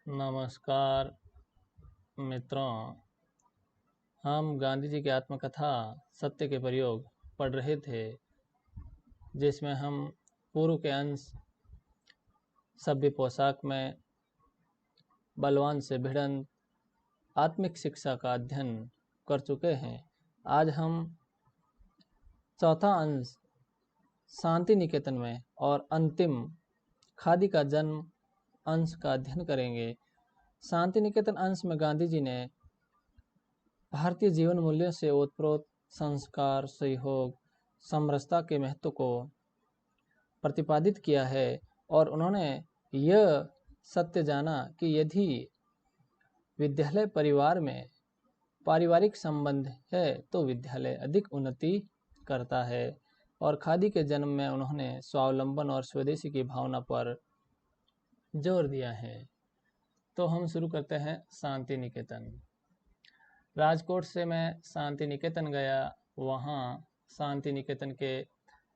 नमस्कार मित्रों। हम गांधी जी की आत्मकथा सत्य के प्रयोग पढ़ रहे थे, जिसमें हम पूर्व के अंश सभ्य पोशाक में बलवान से भिड़ंत आत्मिक शिक्षा का अध्ययन कर चुके हैं। आज हम चौथा अंश शांति निकेतन में और अंतिम खादी का जन्म अंश का अध्ययन करेंगे। शांति निकेतन अंश में गांधी जी ने भारतीय जीवन मूल्यों से ओतप्रोत संस्कार, सहयोग, समरसता के महत्व को प्रतिपादित किया है और उन्होंने यह सत्य जाना कि यदि विद्यालय परिवार में पारिवारिक संबंध है तो विद्यालय अधिक उन्नति करता है। और खादी के जन्म में उन्होंने स्वावलंबन और स्वदेशी की भावना पर जोर दिया है। तो हम शुरू करते हैं शांति निकेतन। राजकोट से मैं शांति निकेतन गया। वहाँ शांति निकेतन के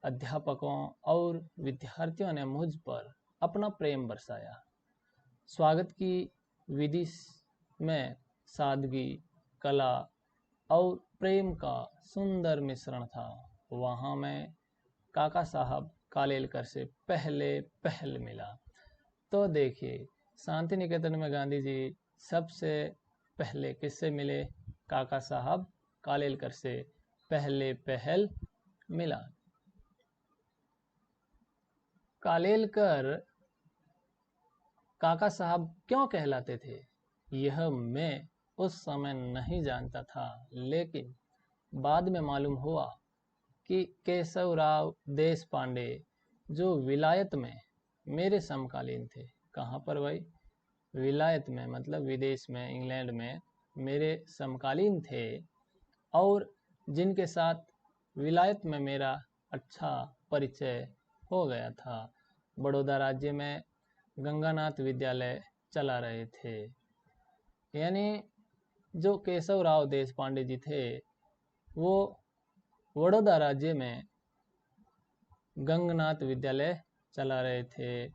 अध्यापकों और विद्यार्थियों ने मुझ पर अपना प्रेम बरसाया। स्वागत की विधि में सादगी, कला और प्रेम का सुंदर मिश्रण था। वहाँ मैं काका साहब कालेलकर से पहले मिला। तो देखिए, शांति निकेतन में गांधी जी सबसे पहले किससे मिले? काका साहब कालेलकर से पहल मिला। कालेलकर काका साहब क्यों कहलाते थे, यह मैं उस समय नहीं जानता था, लेकिन बाद में मालूम हुआ कि केशवराव देशपांडे जो विलायत में मेरे समकालीन थे। कहाँ पर भाई? विलायत में, मतलब विदेश में, इंग्लैंड में मेरे समकालीन थे और जिनके साथ विलायत में मेरा अच्छा परिचय हो गया था। बड़ौदा राज्य में गंगानाथ विद्यालय चला रहे थे। यानी जो केशवराव देशपांडे जी थे वो बड़ौदा राज्य में गंगानाथ विद्यालय चला रहे थे।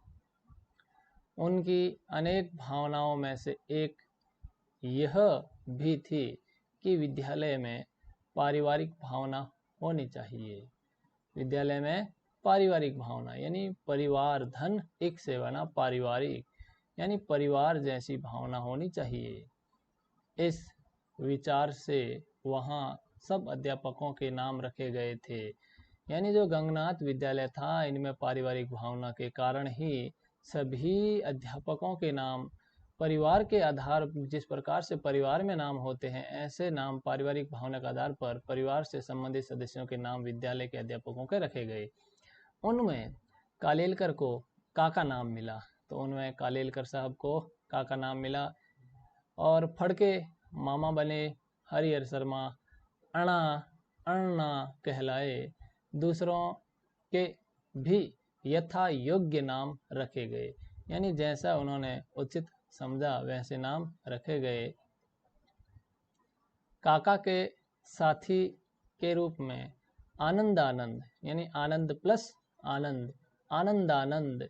उनकी अनेक भावनाओं में से एक यह भी थी कि विद्यालय में पारिवारिक भावना होनी चाहिए। विद्यालय में पारिवारिक भावना यानी परिवार धन एक से बना पारिवारिक, यानी परिवार जैसी भावना होनी चाहिए। इस विचार से वहाँ सब अध्यापकों के नाम रखे गए थे। यानी जो गंगनाथ विद्यालय था, इनमें पारिवारिक भावना के कारण ही सभी अध्यापकों के नाम परिवार के आधार, जिस प्रकार से परिवार में नाम होते हैं, ऐसे नाम पारिवारिक भावना के आधार पर परिवार से संबंधित सदस्यों के नाम विद्यालय के अध्यापकों के रखे गए। उनमें कालेलकर को काका नाम मिला, तो उनमें कालेलकर साहब को काका नाम मिला। और फड़के मामा बने हरिहर शर्मा अण्णा कहलाए। दूसरों के भी यथा योग्य नाम रखे गए, यानी जैसा उन्होंने उचित समझा वैसे नाम रखे गए। काका के साथी के रूप में आनंदानंद, यानी आनंद प्लस आनंद, आनंदानंद,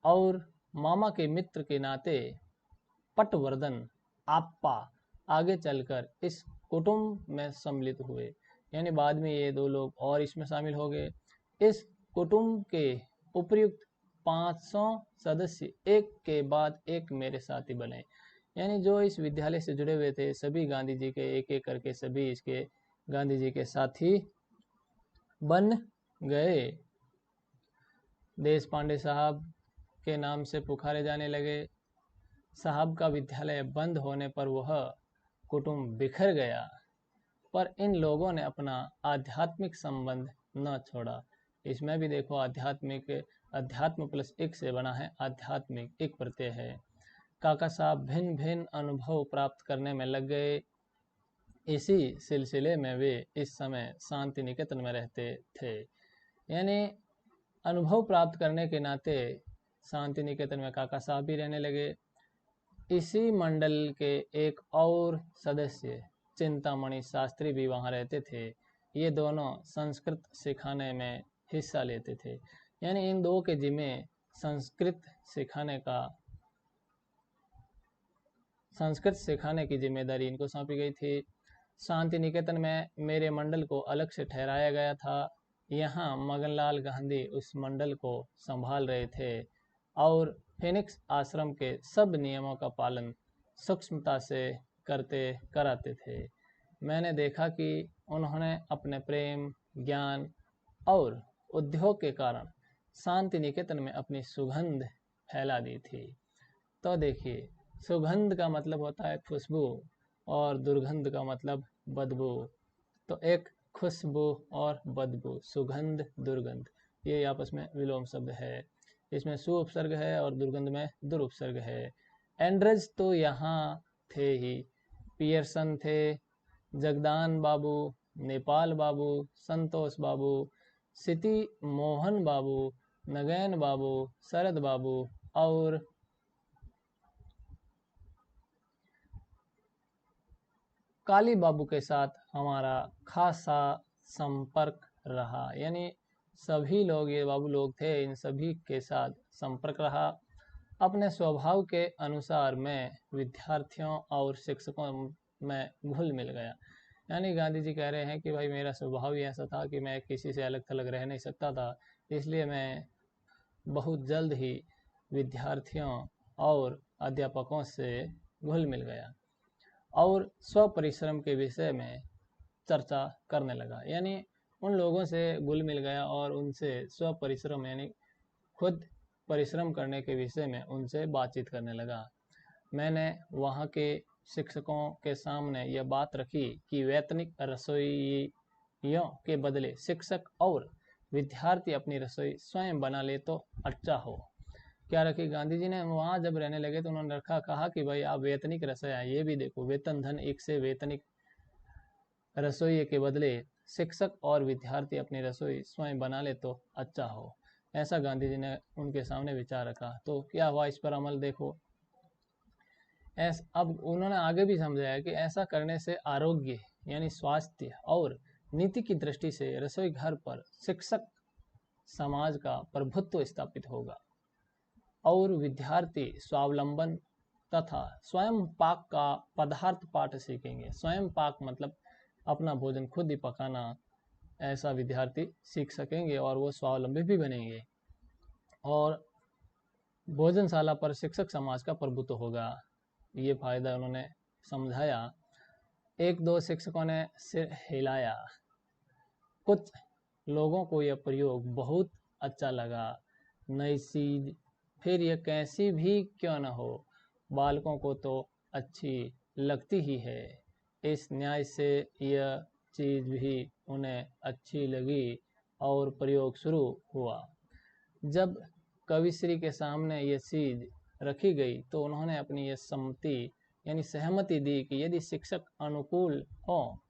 और मामा के मित्र के नाते पटवर्धन आप्पा आगे चलकर इस कुटुंब में सम्मिलित हुए। यानी बाद में ये दो लोग और इसमें शामिल हो गए। इस कुटुंब के उपर्युक्त 500 सदस्य एक के बाद एक मेरे साथी बने। यानी जो इस विद्यालय से जुड़े हुए थे सभी गांधी जी के एक एक करके सभी इसके गांधी जी के साथी बन गए। देशपांडे साहब के नाम से पुकारे जाने लगे। साहब का विद्यालय बंद होने पर वह कुटुंब बिखर गया, पर इन लोगों ने अपना आध्यात्मिक संबंध न छोड़ा। इसमें भी देखो, अध्यात्म प्लस एक से बना है, आध्यात्मिक एक प्रत्यय है। काका साहब भिन्न भिन्न अनुभव प्राप्त करने में लग गए। इसी सिलसिले में वे इस समय शांति निकेतन में रहते थे। यानी अनुभव प्राप्त करने के नाते शांति निकेतन में काका साहब भी रहने लगे। इसी मंडल के एक और सदस्य चिंतामणि शास्त्री भी वहाँ रहते थे। ये दोनों संस्कृत सिखाने में हिस्सा लेते थे। यानी इन दो के जिम्मे संस्कृत सिखाने का संस्कृत सिखाने की जिम्मेदारी इनको सौंपी गई थी। शांति निकेतन में मेरे मंडल को अलग से ठहराया गया था। यहाँ मगनलाल गांधी उस मंडल को संभाल रहे थे और फिनिक्स आश्रम के सब नियमों का पालन सूक्ष्मता से कराते थे। मैंने देखा कि उन्होंने अपने प्रेम, ज्ञान और उद्योग के कारण शांति निकेतन में अपनी सुगंध फैला दी थी। तो देखिए, सुगंध का मतलब होता है खुशबू और दुर्गंध का मतलब बदबू। तो एक खुशबू और बदबू, सुगंध, दुर्गंध, ये आपस में विलोम शब्द है। इसमें सु उपसर्ग है और दुर्गंध में दुर उपसर्ग है। एंड्रज तो यहाँ थे ही, पियर्सन थे, जगदान बाबू, नेपाल बाबू, संतोष बाबू, सिटी मोहन बाबू, नगैन बाबू, शरद बाबू और काली बाबू के साथ हमारा खासा संपर्क रहा। यानी सभी लोग, ये बाबू लोग थे, इन सभी के साथ संपर्क रहा। अपने स्वभाव के अनुसार मैं विद्यार्थियों और शिक्षकों में घुल मिल गया। यानी गांधी जी कह रहे हैं कि भाई मेरा स्वभाव ही ऐसा था कि मैं किसी से अलग थलग रह नहीं सकता था, इसलिए मैं बहुत जल्द ही विद्यार्थियों और अध्यापकों से घुल मिल गया और स्व परिश्रम के विषय में चर्चा करने लगा। यानी उन लोगों से घुल मिल गया और उनसे स्व परिश्रम यानी खुद परिश्रम करने के विषय में उनसे बातचीत करने लगा। मैंने वहाँ के शिक्षकों के सामने यह बात रखी कि वैतनिक रसोइयों के बदले शिक्षक और विद्यार्थी अपनी रसोई स्वयं बना ले तो अच्छा हो। क्या रखी गांधी जी ने? वहाँ जब रहने लगे तो उन्होंने कहा कि भाई आप वैतनिक रसोइया, ये भी देखो, वेतन धन एक से वैतनिक रसोई के बदले शिक्षक और विद्यार्थी अपनी रसोई स्वयं बना ले तो अच्छा हो। ऐसा गांधी जी ने उनके सामने विचार रखा। तो क्या हुआ, इस पर अमल देखो। अब उन्होंने आगे भी समझाया कि ऐसा करने से आरोग्य यानी स्वास्थ्य और नीति की दृष्टि से रसोई घर पर शिक्षक समाज का प्रभुत्व स्थापित होगा और विद्यार्थी स्वावलंबन तथा स्वयं पाक का पदार्थ पाठ सीखेंगे। स्वयं पाक मतलब अपना भोजन खुद ही पकाना, ऐसा विद्यार्थी सीख सकेंगे और वो स्वावलंबी भी बनेंगे और भोजनशाला पर शिक्षक समाज का प्रभुत्व होगा। ये फायदा उन्होंने समझाया। एक दो शिक्षकों ने सिर हिलाया। कुछ लोगों को यह प्रयोग बहुत अच्छा लगा। नई चीज फिर यह कैसी भी क्यों न हो, बालकों को तो अच्छी लगती ही है। इस न्याय से यह चीज भी उन्हें अच्छी लगी और प्रयोग शुरू हुआ। जब कविश्री के सामने यह चीज रखी गई तो उन्होंने अपनी यह सम्मति यानी सहमति दी कि यदि शिक्षक अनुकूल हो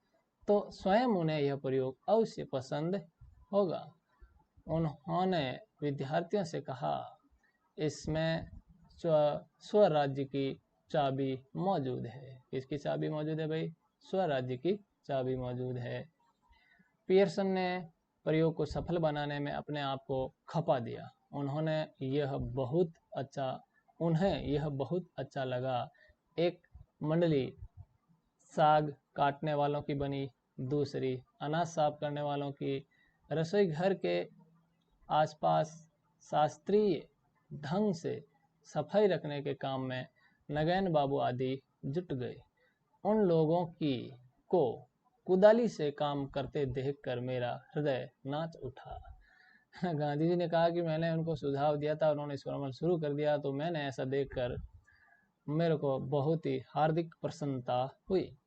तो स्वयं उन्हें यह प्रयोग अवश्य पसंद होगा। उन्होंने विद्यार्थियों से कहा, इसमें स्वराज्य की चाबी मौजूद है। किसकी चाबी मौजूद है भाई? स्वराज्य की चाबी मौजूद है। पियर्सन ने प्रयोग को सफल बनाने में अपने आप को खपा दिया। उन्हें यह बहुत अच्छा लगा। एक मंडली साग काटने वालों की बनी, दूसरी अनाज साफ करने वालों की। रसोई घर के आसपास शास्त्रीय ढंग से सफाई रखने के काम में नगैन बाबू आदि जुट गए। उन लोगों को कुदाली से काम करते देखकर मेरा हृदय नाच उठा। गांधी जी ने कहा कि मैंने उनको सुझाव दिया था, उन्होंने इस पर अमल शुरू कर दिया, तो मैंने ऐसा देखकर मेरे को बहुत ही हार्दिक प्रसन्नता हुई।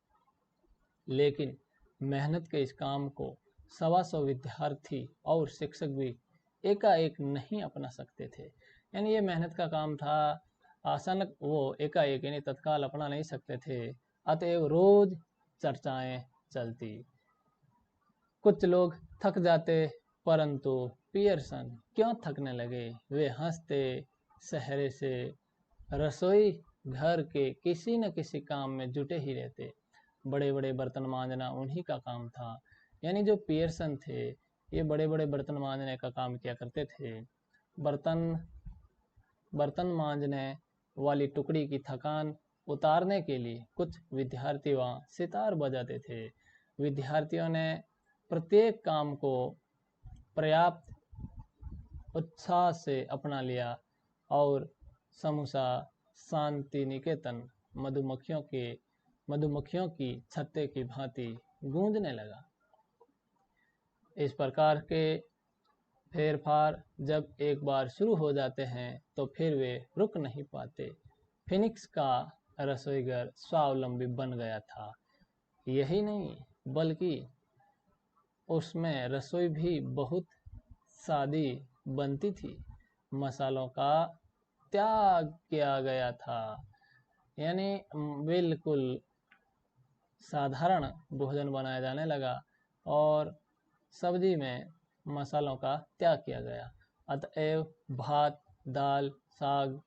लेकिन मेहनत के इस काम को 125 विद्यार्थी और शिक्षक भी एकाएक नहीं अपना सकते थे। यानी ये मेहनत का काम था, अचानक वो एकाएक यानी तत्काल अपना नहीं सकते थे। अतएव रोज चर्चाएं चलती। कुछ लोग थक जाते, परंतु पियर्सन क्यों थकने लगे? वे हंसते सहरे से रसोई घर के किसी न किसी काम में जुटे ही रहते। बड़े बड़े बर्तन मांजना उन्हीं का काम था। यानी जो पियर्सन थे, ये बड़े बड़े बर्तन मांजने का काम किया करते थे। बर्तन मांजने वाली टुकड़ी की थकान उतारने के लिए कुछ विद्यार्थी वहाँ सितार बजाते थे। विद्यार्थियों ने प्रत्येक काम को पर्याप्त उत्साह से अपना लिया और समूचा शांति निकेतन मधुमक्खियों की छत्ते की भांति गूंजने लगा। इस प्रकार के फेरफार जब एक बार शुरू हो जाते हैं तो फिर वे रुक नहीं पाते। फिनिक्स का रसोईघर स्वावलंबी बन गया था। यही नहीं बल्कि उसमें रसोई भी बहुत सादी बनती थी। मसालों का त्याग किया गया था, यानी बिल्कुल साधारण भोजन बनाया जाने लगा और सब्जी में मसालों का त्याग किया गया। अतएव भात, दाल, साग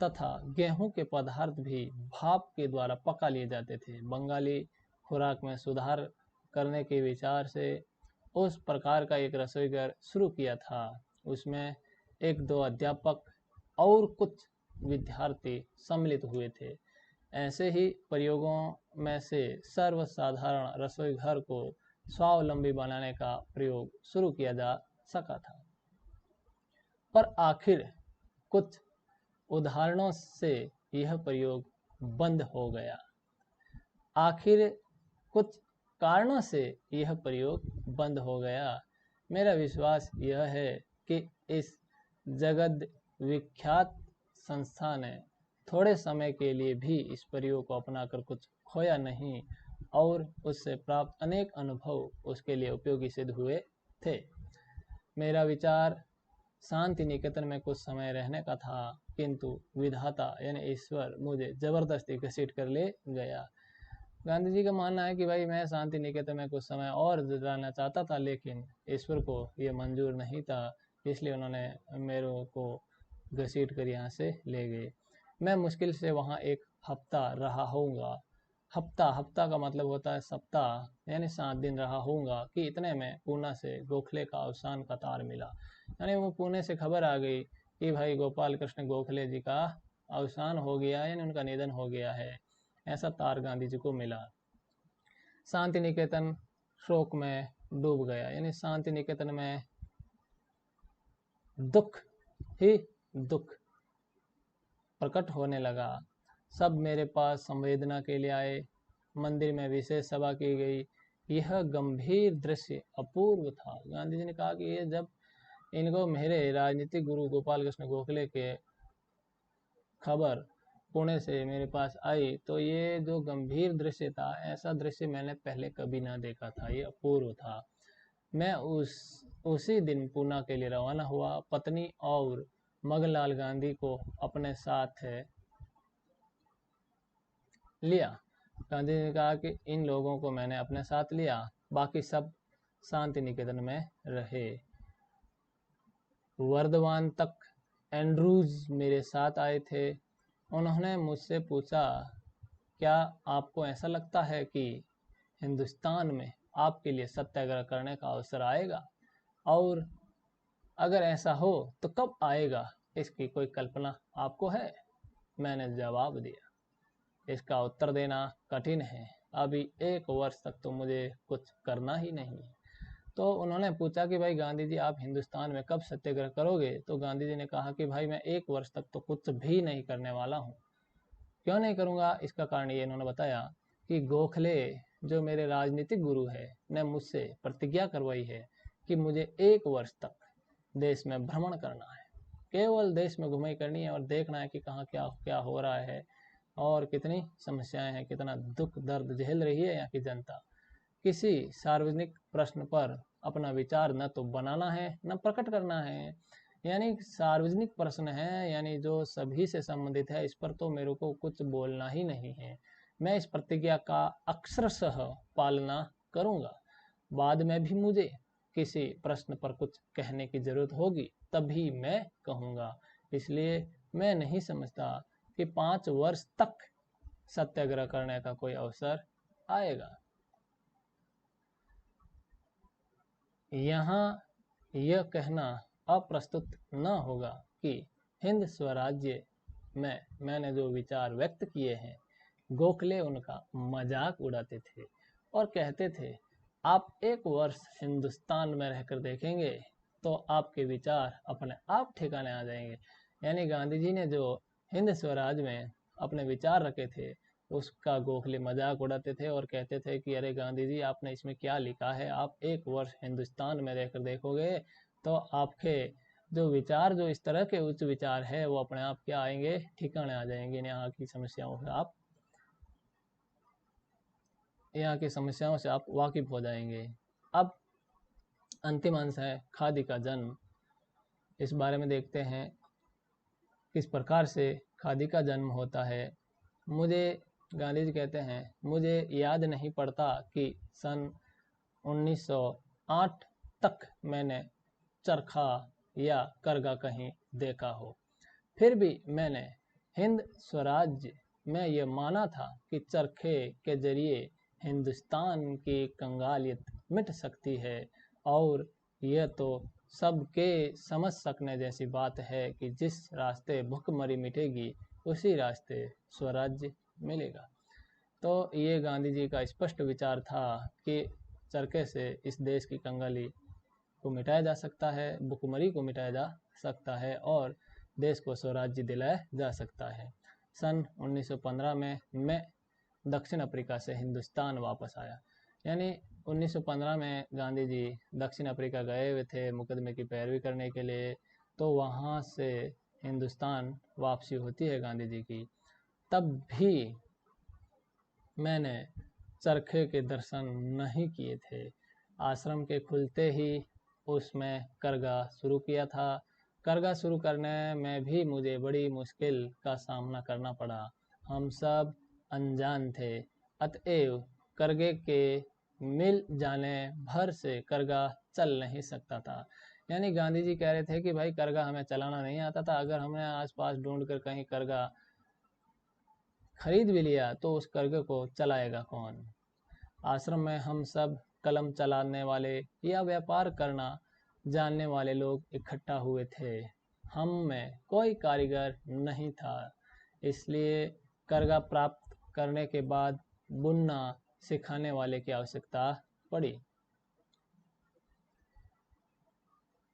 तथा गेहूं के पदार्थ भी भाप के द्वारा पका लिए जाते थे। बंगाली खुराक में सुधार करने के विचार से उस प्रकार का एक रसोईघर शुरू किया था। उसमें 1-2 अध्यापक और कुछ विद्यार्थी सम्मिलित हुए थे। ऐसे ही प्रयोगों में से सर्वसाधारण रसोईघर को स्वावलंबी बनाने का प्रयोग शुरू किया जा सका था। पर आखिर कुछ उदाहरणों से यह प्रयोग बंद हो गया। आखिर कुछ कारणों से यह प्रयोग बंद हो गया। मेरा विश्वास यह है कि इस जगत विख्यात संस्था ने थोड़े समय के लिए भी इस प्रयोग को अपनाकर कुछ खोया नहीं और उससे प्राप्त अनेक अनुभव उसके लिए उपयोगी सिद्ध हुए थे। मेरा विचार शांति निकेतन में कुछ समय रहने का था, किंतु विधाता यानी ईश्वर मुझे जबरदस्ती घसीट कर ले गया। गांधी जी का मानना है कि भाई मैं शांति निकेतन में कुछ समय और रहना चाहता था, लेकिन ईश्वर को ये मंजूर नहीं था, इसलिए उन्होंने मेरे को घसीट कर यहाँ से ले गए। मैं मुश्किल से वहाँ 1 हफ्ता रहा होऊंगा। हफ्ता का मतलब होता है सप्ताह, यानी 7 दिन रहा होऊंगा कि इतने में पूना से गोखले का अवसान का तार मिला। यानी वो पुणे से खबर आ गई कि भाई गोपाल कृष्ण गोखले जी का अवसान हो गया, यानी उनका निधन हो गया है। ऐसा तार गांधी जी को मिला। शांति निकेतन शोक में डूब गया, यानी शांति निकेतन में दुख ही दुख प्रकट होने लगा। सब मेरे पास संवेदना के लिए आए। मंदिर में विशेष सभा की गई। यह गंभीर दृश्य अपूर्व था। गांधी जी ने कहा कि ये जब इनको मेरे राजनीतिक गुरु गोपाल कृष्ण गोखले के खबर पुणे से मेरे पास आई, तो ये जो गंभीर दृश्य था, ऐसा दृश्य मैंने पहले कभी ना देखा था। ये अपूर्व था। मैं उसी दिन पूना के लिए रवाना हुआ। पत्नी और मगनलाल गांधी को अपने साथ लिया। गांधी जी ने कहा कि इन लोगों को मैंने अपने साथ लिया, बाकी सब शांति निकेतन में रहे। वर्धमान तक एंड्रूज मेरे साथ आए थे। उन्होंने मुझसे पूछा, क्या आपको ऐसा लगता है कि हिंदुस्तान में आपके लिए सत्याग्रह करने का अवसर आएगा, और अगर ऐसा हो तो कब आएगा, इसकी कोई कल्पना आपको है? मैंने जवाब दिया, इसका उत्तर देना कठिन है। अभी 1 वर्ष तक तो मुझे कुछ करना ही नहीं है। तो उन्होंने पूछा कि भाई गांधी जी आप हिंदुस्तान में कब सत्याग्रह करोगे? तो गांधी जी ने कहा कि भाई मैं 1 वर्ष तक तो कुछ भी नहीं करने वाला हूँ। क्यों नहीं करूँगा? इसका कारण ये इन्होंने बताया कि गोखले जो मेरे राजनीतिक गुरु है ने मुझसे प्रतिज्ञा करवाई है कि मुझे 1 वर्ष तक देश में भ्रमण करना है। केवल देश में घुमाई करनी है और देखना है कि कहाँ क्या क्या हो रहा है और कितनी समस्याएं हैं, कितना दुख दर्द झेल रही है यहाँ की जनता। किसी सार्वजनिक प्रश्न पर अपना विचार न तो बनाना है न प्रकट करना है, यानी सार्वजनिक प्रश्न है, यानी जो सभी से संबंधित है, इस पर तो मेरे को कुछ बोलना ही नहीं है। मैं इस प्रतिज्ञा का अक्षरशः पालना करूंगा। बाद में भी मुझे किसी प्रश्न पर कुछ कहने की जरूरत होगी तभी मैं कहूँगा। इसलिए मैं नहीं समझता कि 5 वर्ष तक सत्याग्रह करने का कोई अवसर आएगा। यहाँ यह कहना अप्रस्तुत न होगा कि हिंद स्वराज्य में मैंने जो विचार व्यक्त किए हैं गोखले उनका मजाक उड़ाते थे और कहते थे, आप 1 वर्ष हिंदुस्तान में रहकर देखेंगे तो आपके विचार अपने आप ठिकाने आ जाएंगे। यानी गांधी जी ने जो हिंद स्वराज में अपने विचार रखे थे उसका गोखले मजाक उड़ाते थे और कहते थे कि अरे गांधी जी, आपने इसमें क्या लिखा है, आप 1 वर्ष हिंदुस्तान में रहकर देखोगे तो आपके जो विचार, जो इस तरह के उच्च विचार है, वो अपने आप क्या आएंगे, ठिकाने आ जाएंगे। यहाँ की समस्याओं से आप वाकिफ हो जाएंगे। अब अंतिम अंश है खादी का जन्म। इस बारे में देखते हैं किस प्रकार से खादी का जन्म होता है। गांधी जी कहते हैं, मुझे याद नहीं पड़ता कि सन 1908 तक मैंने चरखा या करगा कहीं देखा हो। फिर भी मैंने हिंद स्वराज्य में यह माना था कि चरखे के जरिए हिंदुस्तान की कंगालियत मिट सकती है, और यह तो सबके समझ सकने जैसी बात है कि जिस रास्ते भुखमरी मिटेगी उसी रास्ते स्वराज्य मिलेगा। तो ये गांधी जी का स्पष्ट विचार था कि चरखे से इस देश की कंगाली को मिटाया जा सकता है, भुखमरी को मिटाया जा सकता है और देश को स्वराज्य दिलाया जा सकता है। सन 1915 में मैं दक्षिण अफ्रीका से हिंदुस्तान वापस आया। यानी 1915 में गांधी जी दक्षिण अफ्रीका गए हुए थे मुकदमे की पैरवी करने के लिए। तो वहाँ से हिंदुस्तान वापसी होती है गांधी जी की। तब भी मैंने चरखे के दर्शन नहीं किए थे। आश्रम के खुलते ही उसमें करगा शुरू किया था। करगा शुरू करने में भी मुझे बड़ी मुश्किल का सामना करना पड़ा। हम सब अनजान थे, अतएव करगे के मिल जाने भर से करगा चल नहीं सकता था। यानी गांधी जी कह रहे थे कि भाई करगा हमें चलाना नहीं आता था। अगर हमने आसपास ढूंढ कर कहीं करगा खरीद भी लिया तो उस करगे को चलाएगा कौन। आश्रम में हम सब कलम चलाने वाले या व्यापार करना जानने वाले लोग इकट्ठा हुए थे। हम में कोई कारीगर नहीं था, इसलिए करगा प्राप्त करने के बाद बुनना सिखाने वाले की आवश्यकता पड़ी।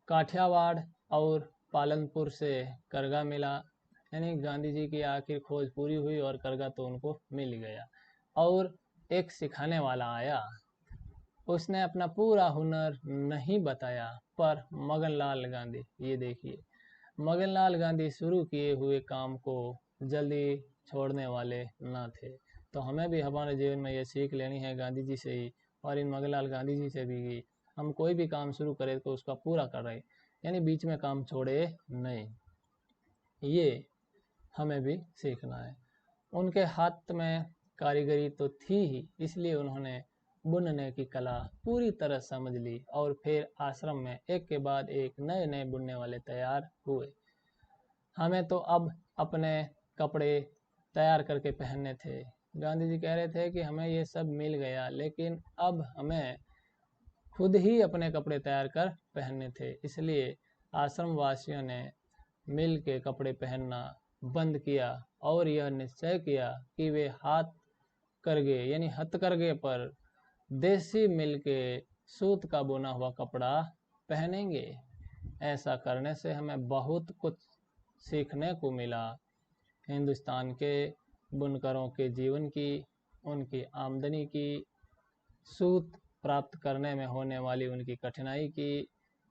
काठियावाड़ और पालनपुर से करगा मिला। यानी गांधी जी की आखिर खोज पूरी हुई और करगा तो उनको मिल गया, और एक सिखाने वाला आया। उसने अपना पूरा हुनर नहीं बताया, पर मगनलाल गांधी, ये देखिए, मगनलाल गांधी शुरू किए हुए काम को जल्दी छोड़ने वाले ना थे। तो हमें भी हमारे जीवन में ये सीख लेनी है गांधी जी से ही और इन मगनलाल गांधी जी से भी। हम कोई भी काम शुरू करें तो उसका पूरा कर रहे, यानी बीच में काम छोड़े नहीं। ये हमें भी सीखना है। उनके हाथ में कारीगरी तो थी ही, इसलिए उन्होंने बुनने की कला पूरी तरह समझ ली और फिर आश्रम में एक के बाद एक नए नए बुनने वाले तैयार हुए। हमें तो अब अपने कपड़े तैयार करके पहनने थे। गांधी जी कह रहे थे कि हमें ये सब मिल गया, लेकिन अब हमें खुद ही अपने कपड़े तैयार कर पहनने थे। इसलिए आश्रम वासियों ने मिल के कपड़े पहनना बंद किया और यह निश्चय किया कि वे हाथ करगे यानी हथकरघे पर देसी मिल के सूत का बुना हुआ कपड़ा पहनेंगे। ऐसा करने से हमें बहुत कुछ सीखने को मिला। हिंदुस्तान के बुनकरों के जीवन की, उनकी आमदनी की, सूत प्राप्त करने में होने वाली उनकी कठिनाई की,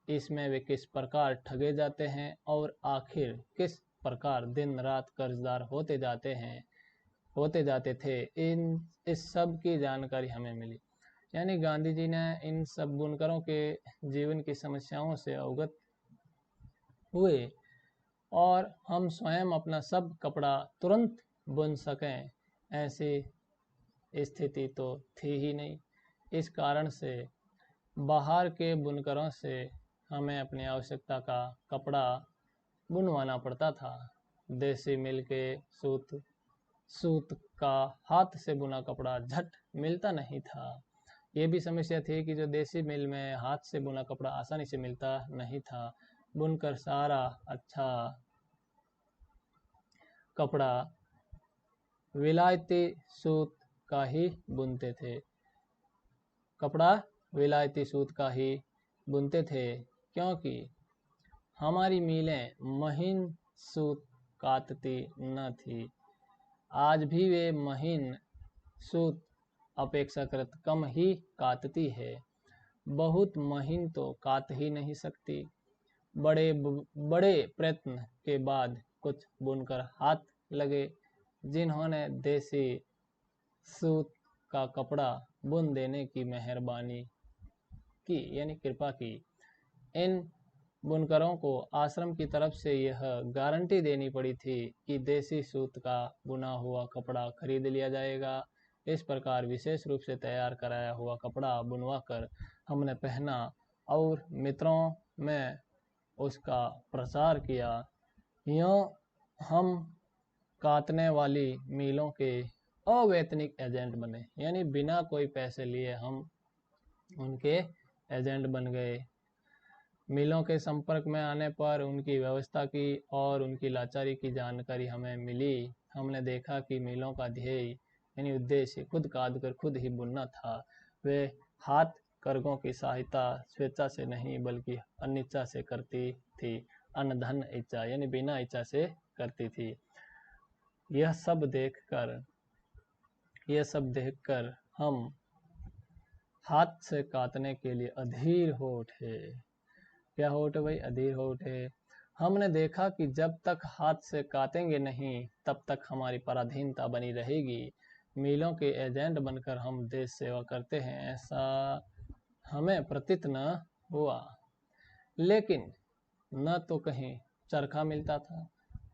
इसमें वे किस प्रकार ठगे जाते हैं और आखिर किस प्रकार दिन रात कर्जदार होते जाते थे, इस सब की जानकारी हमें मिली। यानी गांधी जी ने इन सब बुनकरों के जीवन की समस्याओं से अवगत हुए और हम स्वयं अपना सब कपड़ा तुरंत बुन सकें, ऐसी स्थिति तो थी ही नहीं। इस कारण से बाहर के बुनकरों से हमें अपनी आवश्यकता का कपड़ा बुनवाना पड़ता था। देसी मिल के सूत का हाथ से बुना कपड़ा झट मिलता नहीं था। ये भी समस्या थी कि जो देसी मिल में हाथ से बुना कपड़ा आसानी से मिलता नहीं था। बुनकर सारा अच्छा कपड़ा विलायती सूत का ही बुनते थे। कपड़ा विलायती सूत का ही बुनते थे, क्योंकि हमारी मीलें महीन सूत कातती न थी। आज भी वे महीन सूत अपेक्षाकृत कम ही कातती है। बहुत महीन तो कात ही नहीं सकती। बड़े प्रयत्न के बाद कुछ बुनकर हाथ लगे, जिन्होंने देसी सूत का कपड़ा बुन देने की मेहरबानी की, यानी कृपा की। इन बुनकरों को आश्रम की तरफ से यह गारंटी देनी पड़ी थी कि देसी सूत का बुना हुआ कपड़ा खरीद लिया जाएगा। इस प्रकार विशेष रूप से तैयार कराया हुआ कपड़ा बुनवा कर हमने पहना और मित्रों में उसका प्रसार किया। यूँ हम काटने वाली मीलों के अवैतनिक एजेंट बने, यानी बिना कोई पैसे लिए हम उनके एजेंट बन गए। मिलों के संपर्क में आने पर उनकी व्यवस्था की और उनकी लाचारी की जानकारी हमें मिली। हमने देखा कि मिलों का ध्येय यानी उद्देश्य खुद काट कर खुद ही बुनना था। वे हाथ कर्गों की सहायता स्वेच्छा से नहीं बल्कि अनिच्छा से करती थी, अनधन इच्छा यानी बिना इच्छा से करती थी। यह सब देखकर हम हाथ से काटने के लिए अधीर हो उठे। क्या हो उठे भाई? अधीर हो उठे। हमने देखा कि जब तक हाथ से काटेंगे नहीं तब तक हमारी पराधीनता बनी रहेगी। मिलों के एजेंट बनकर हम देश सेवा करते हैं ऐसा हमें प्रतीत न हुआ। लेकिन न तो कहीं चरखा मिलता था,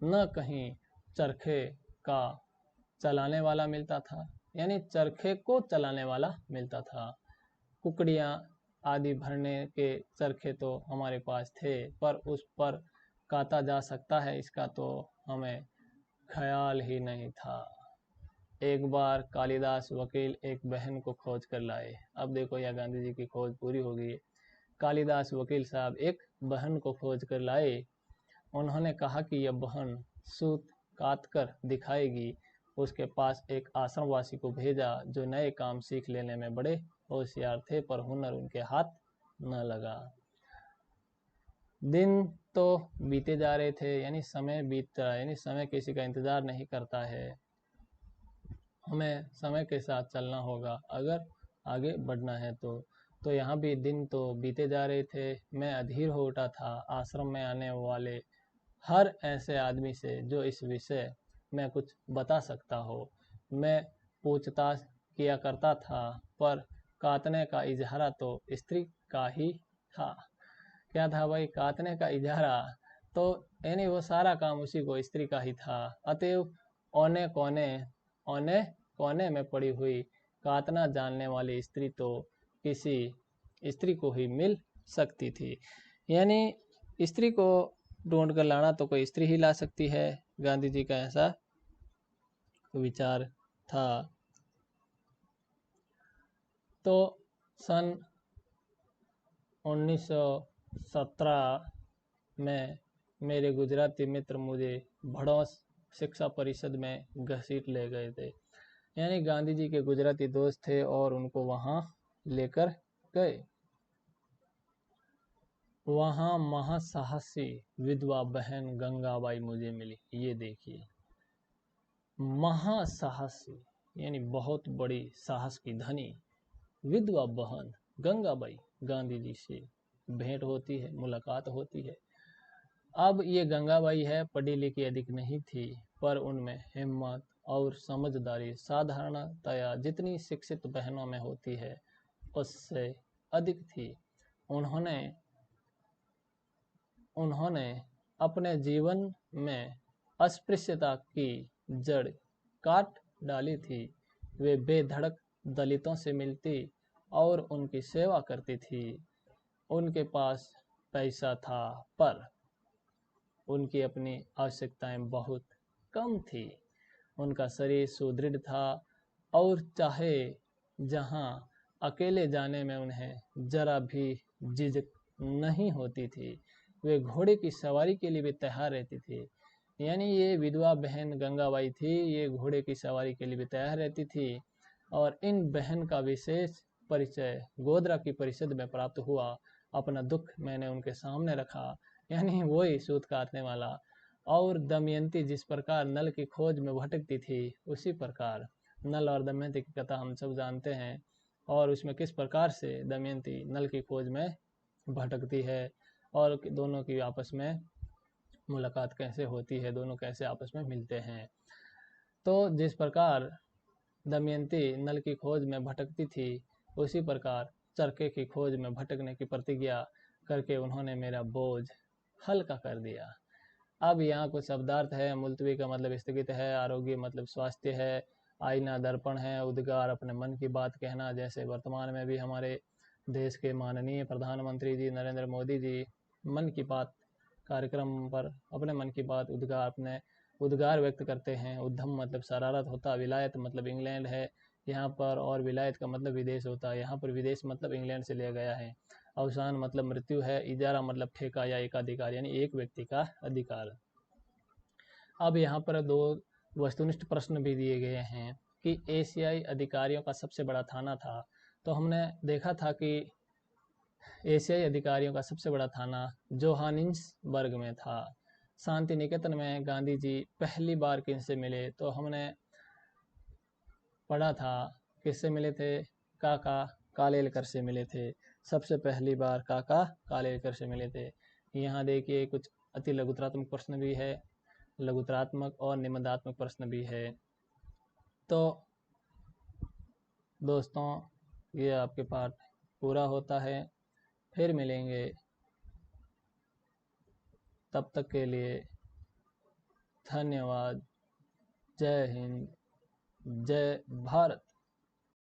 न कहीं चरखे का चलाने वाला मिलता था, यानी चरखे को चलाने वाला मिलता था। कुकड़ियाँ आदि भरने के चरखे तो हमारे पास थे, पर उस पर काटा जा सकता है इसका तो हमें ख्याल ही नहीं था। एक बार कालिदास वकील एक बहन को खोज कर लाए। अब देखो यह गांधी जी की खोज पूरी हो गई है। कालिदास वकील साहब एक बहन को खोज कर लाए। उन्होंने कहा कि यह बहन सूत काट कर दिखाएगी। उसके पास एक आश्रमवासी को भेजा जो नए काम सीख लेने में बड़े होशियार थे, पर हुनर उनके हाथ न लगा। दिन तो बीते जा रहे थे, यानी समय बीत रहा है, यानी समय किसी का इंतजार नहीं करता है। हमें समय के साथ चलना होगा अगर आगे बढ़ना है तो यहाँ भी दिन तो बीते जा रहे थे। मैं अधीर हो उठा था आश्रम में आने वाले हर ऐसे आदमी से जो इस विषय में कुछ बता सकता हो। मैं पूछताछ किया करता था, पर काटने का इजहारा तो स्त्री का ही था। क्या था भाई? काटने का इजहारा तो यानी वो सारा काम उसी को स्त्री का ही था। अतएव औने कोने में पड़ी हुई काटना जानने वाली स्त्री तो किसी स्त्री को ही मिल सकती थी, यानी स्त्री को ढूंढ कर लाना तो कोई स्त्री ही ला सकती है। गांधी जी का ऐसा विचार था। तो सन 1917 में मेरे गुजराती मित्र मुझे भड़ोस शिक्षा परिषद में घसीट ले गए थे, यानी गांधी जी के गुजराती दोस्त थे और उनको वहाँ लेकर गए। वहाँ महासाहसी विधवा बहन गंगाबाई मुझे मिली। ये देखिए, महासाहसी यानी बहुत बड़ी साहस की धनी विधवा बहन गंगाबाई गांधी जी से भेंट होती है, मुलाकात होती है। अब ये गंगाबाई है, पढ़ी लिखी अधिक नहीं थी, पर उनमें हिम्मत और समझदारी साधारणतया जितनी शिक्षित बहनों में होती है उससे अधिक थी। उन्होंने अपने जीवन में अस्पृश्यता की जड़ काट डाली थी। वे बेधड़क दलितों से मिलती और उनकी सेवा करती थी। उनके पास पैसा था, पर उनकी अपनी आवश्यकताएं बहुत कम थी। उनका शरीर सुदृढ़ था और चाहे जहां अकेले जाने में उन्हें जरा भी झिझक नहीं होती थी। वे घोड़े की सवारी के लिए भी तैयार रहती थी। यानी ये विधवा बहन गंगाबाई थी, ये घोड़े की सवारी के लिए भी तैयार रहती थी। और इन बहन का विशेष परिचय गोधरा की परिषद में प्राप्त हुआ। अपना दुख मैंने उनके सामने रखा, यानी वही सूत काटने वाला। और दमयंती जिस प्रकार नल की खोज में भटकती थी, उसी प्रकार नल और दमयंती की कथा हम सब जानते हैं। और उसमें किस प्रकार से दमयंती नल की खोज में भटकती है और दोनों की आपस में मुलाकात कैसे होती है, दोनों कैसे आपस में मिलते हैं। तो जिस प्रकार दमयंती नल की खोज में भटकती थी, उसी प्रकार चरखे की खोज में भटकने की प्रतिज्ञा करके उन्होंने मेरा बोझ हल्का कर दिया। अब यहाँ कुछ शब्दार्थ है। मुलतवी का मतलब स्थगित है, आरोग्य मतलब स्वास्थ्य है, आईना दर्पण है, उद्गार अपने मन की बात कहना। जैसे वर्तमान में भी हमारे देश के माननीय प्रधानमंत्री जी नरेंद्र मोदी जी मन की बात कार्यक्रम पर अपने मन की बात अपने उद्गार व्यक्त करते हैं। उद्धम मतलब शरारत होता, विलायत मतलब इंग्लैंड है यहाँ पर, और विलायत का मतलब विदेश होता है। यहाँ पर विदेश मतलब इंग्लैंड से लिया गया है। अवसान मतलब मृत्यु है। इजारा मतलब ठेका या एकाधिकार, यानी एक व्यक्ति का अधिकार। अब यहाँ पर दो वस्तुनिष्ठ प्रश्न भी दिए गए हैं कि एशियाई अधिकारियों का सबसे बड़ा थाना था। तो हमने देखा था कि एशियाई अधिकारियों का सबसे बड़ा थाना जोहानिसबर्ग में था। शांति निकेतन में गांधी जी पहली बार किनसे मिले, तो हमने पढ़ा था किससे मिले थे, काका कालेलकर से मिले थे। सबसे पहली बार काका कालेलकर से मिले थे। यहाँ देखिए कुछ अति लघुतरात्मक प्रश्न भी है, लघुतरात्मक और निबंधात्मक प्रश्न भी है। तो दोस्तों, ये आपके पाठ पूरा होता है। फिर मिलेंगे, तब तक के लिए धन्यवाद। जय हिंद, जय भारत।